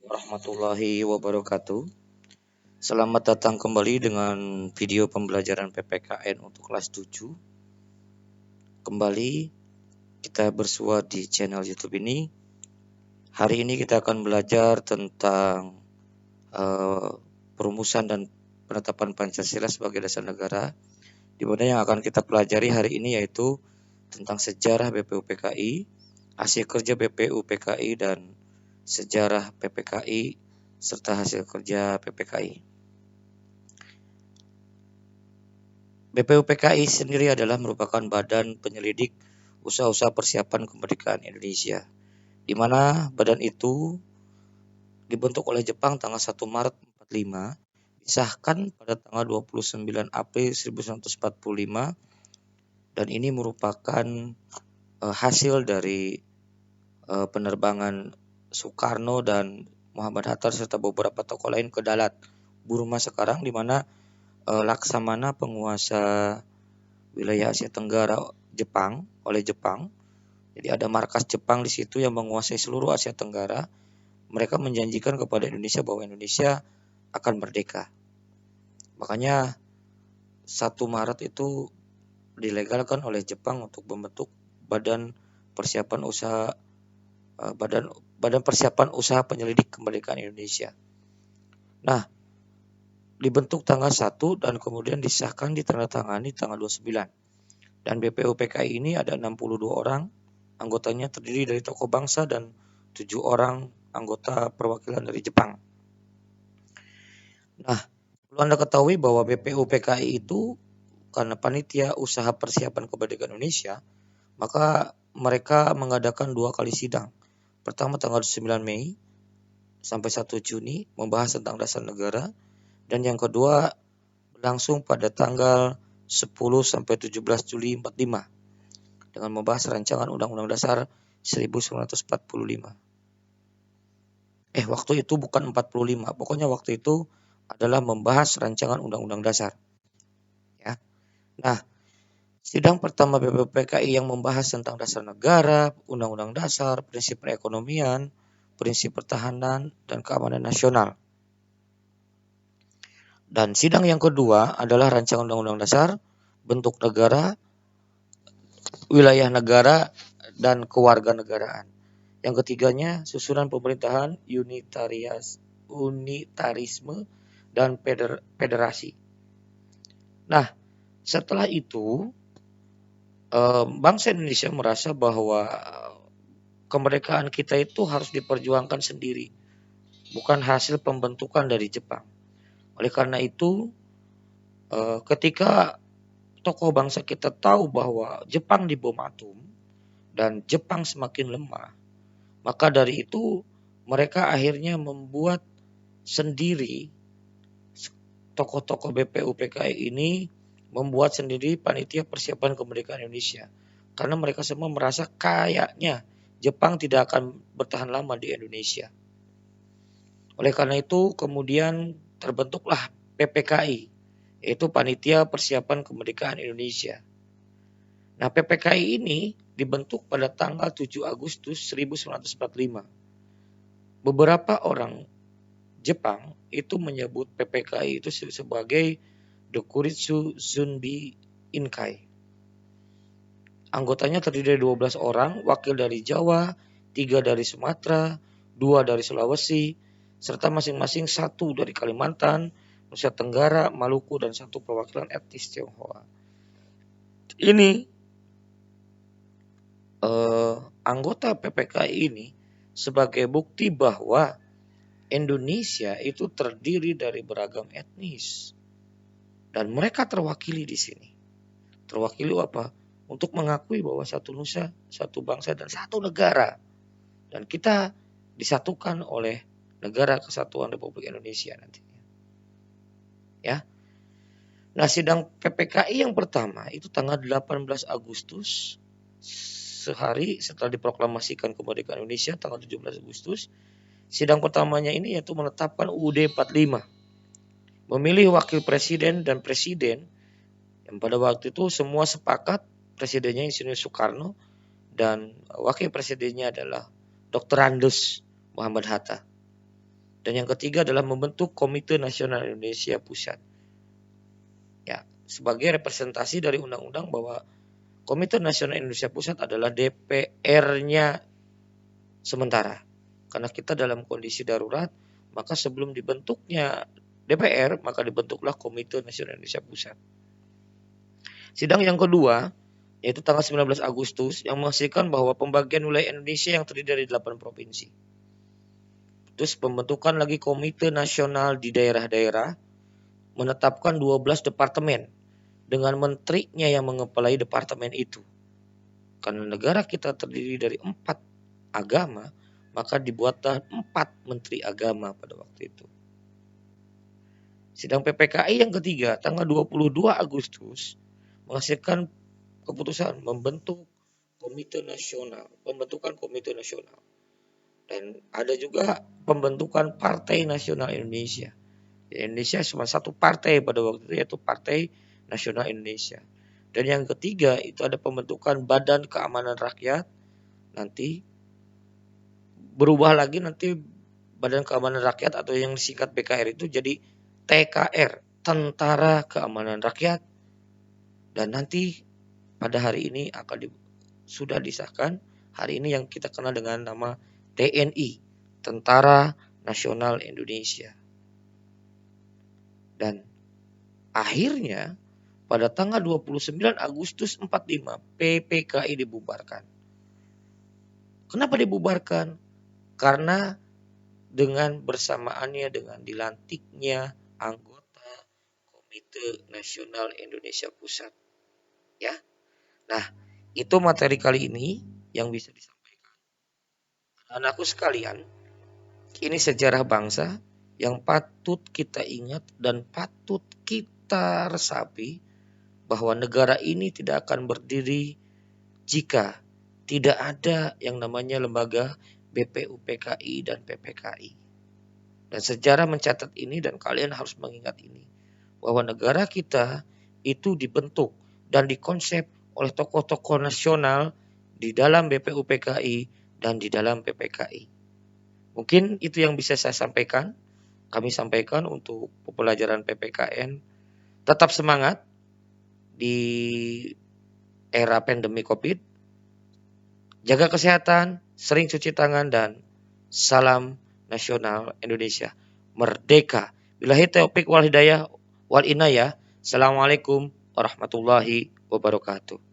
warahmatullahi wabarakatuh. Selamat datang kembali dengan video pembelajaran PPKN untuk kelas 7. Kembali kita bersua di channel YouTube ini. Hari ini kita akan belajar tentang perumusan dan penetapan Pancasila sebagai dasar negara. Di mana yang akan kita pelajari hari ini yaitu tentang sejarah BPUPKI, hasil kerja BPUPKI dan sejarah PPKI serta hasil kerja PPKI. BPUPKI sendiri adalah merupakan badan penyelidik usaha-usaha persiapan kemerdekaan Indonesia, di mana badan itu dibentuk oleh Jepang tanggal 1 Maret 45, disahkan pada tanggal 29 April 1945, dan ini merupakan hasil dari penerbangan Soekarno dan Muhammad Hatta serta beberapa tokoh lain ke Dalat, Burma sekarang, di mana Laksamana penguasa wilayah Asia Tenggara Jepang oleh Jepang. Jadi ada markas Jepang di situ yang menguasai seluruh Asia Tenggara. Mereka menjanjikan kepada Indonesia bahwa Indonesia akan merdeka. Makanya 1 Maret itu dilegalkan oleh Jepang untuk membentuk badan persiapan usaha badan persiapan usaha penyelidik kemerdekaan Indonesia. Nah, dibentuk tanggal 1 dan kemudian disahkan ditandatangani tanggal 29. Dan BPUPKI ini ada 62 orang, anggotanya terdiri dari tokoh bangsa dan 7 orang anggota perwakilan dari Jepang. Nah, perlu Anda ketahui bahwa BPUPKI itu karena panitia usaha persiapan kemerdekaan Indonesia, maka mereka mengadakan 2 kali sidang. Pertama tanggal 9 Mei sampai 1 Juni membahas tentang dasar negara, dan yang kedua berlangsung pada tanggal 10 sampai 17 Juli 45 dengan membahas rancangan Undang-Undang Dasar 1945. Waktu itu bukan 45, pokoknya waktu itu adalah membahas rancangan Undang-Undang Dasar. Ya. Nah, sidang pertama BPUPKI yang membahas tentang dasar negara, Undang-Undang Dasar, prinsip perekonomian, prinsip pertahanan, dan keamanan nasional. Dan sidang yang kedua adalah rancangan Undang-Undang Dasar, bentuk negara, wilayah negara, dan kewarganegaraan. Yang ketiganya susunan pemerintahan, unitarisme, dan federasi. Nah, setelah itu bangsa Indonesia merasa bahwa kemerdekaan kita itu harus diperjuangkan sendiri, bukan hasil pembentukan dari Jepang. Oleh karena itu, ketika tokoh bangsa kita tahu bahwa Jepang dibom atom dan Jepang semakin lemah, maka dari itu mereka akhirnya membuat sendiri, tokoh-tokoh BPUPKI ini membuat sendiri panitia persiapan kemerdekaan Indonesia. Karena mereka semua merasa kayaknya Jepang tidak akan bertahan lama di Indonesia. Oleh karena itu kemudian terbentuklah PPKI, yaitu Panitia Persiapan Kemerdekaan Indonesia. Nah, PPKI ini dibentuk pada tanggal 7 Agustus 1945. Beberapa orang Jepang itu menyebut PPKI itu sebagai Dokuritsu Zunbi Inkai. Anggotanya terdiri dari 12 orang, wakil dari Jawa, 3 dari Sumatera, 2 dari Sulawesi, serta masing-masing 1 dari Kalimantan, Nusa Tenggara, Maluku, dan 1 perwakilan etnis Tionghoa. Ini anggota PPKI ini sebagai bukti bahwa Indonesia itu terdiri dari beragam etnis dan mereka terwakili di sini. Terwakili apa? Untuk mengakui bahwa satu nusa, satu bangsa, dan satu negara. Dan kita disatukan oleh Negara Kesatuan Republik Indonesia nantinya. Ya. Nah, sidang PPKI yang pertama itu tanggal 18 Agustus, sehari setelah diproklamasikan kemerdekaan Indonesia tanggal 17 Agustus. Sidang pertamanya ini yaitu menetapkan UUD 45. Memilih wakil presiden dan presiden yang pada waktu itu semua sepakat presidennya Insinyur Soekarno dan wakil presidennya adalah Dr. Andes Muhammad Hatta. Dan yang ketiga adalah membentuk Komite Nasional Indonesia Pusat. Ya, sebagai representasi dari undang-undang bahwa Komite Nasional Indonesia Pusat adalah DPR-nya sementara. Karena kita dalam kondisi darurat, maka sebelum dibentuknya DPR, maka dibentuklah Komite Nasional Indonesia Pusat. Sidang yang kedua, yaitu tanggal 19 Agustus, yang menghasilkan bahwa pembagian wilayah Indonesia yang terdiri dari 8 provinsi. Terus pembentukan lagi Komite Nasional di daerah-daerah, menetapkan 12 departemen dengan menterinya yang mengepalai departemen itu. Karena negara kita terdiri dari 4 agama, maka dibuatlah 4 menteri agama pada waktu itu. Sidang PPKI yang ketiga, tanggal 22 Agustus, menghasilkan keputusan membentuk pembentukan Komite Nasional. Dan ada juga pembentukan Partai Nasional Indonesia. Indonesia cuma satu partai pada waktu itu, yaitu Partai Nasional Indonesia. Dan yang ketiga itu ada pembentukan Badan Keamanan Rakyat. Nanti berubah lagi, nanti Badan Keamanan Rakyat atau yang disingkat BKR itu jadi TKR, Tentara Keamanan Rakyat. Dan nanti pada hari ini sudah disahkan hari ini yang kita kenal dengan nama TNI, Tentara Nasional Indonesia. Dan akhirnya pada tanggal 29 Agustus 45 PPKI dibubarkan. Kenapa dibubarkan? Karena dengan bersamaannya dengan dilantiknya anggota Komite Nasional Indonesia Pusat. Ya. Nah, itu materi kali ini yang bisa disampaikan. Anakku sekalian, ini sejarah bangsa yang patut kita ingat dan patut kita resapi bahwa negara ini tidak akan berdiri jika tidak ada yang namanya lembaga BPUPKI dan PPKI. Dan sejarah mencatat ini dan kalian harus mengingat ini. Bahwa negara kita itu dibentuk dan dikonsep oleh tokoh-tokoh nasional di dalam BPUPKI dan di dalam PPKI. Mungkin itu yang bisa saya sampaikan. Kami sampaikan untuk pembelajaran PPKN. Tetap semangat di era pandemi COVID. Jaga kesehatan, sering cuci tangan, dan salam nasional Indonesia. Merdeka. Billahi taufiq wal hidayah wal inayah. Assalamualaikum warahmatullahi wabarakatuh.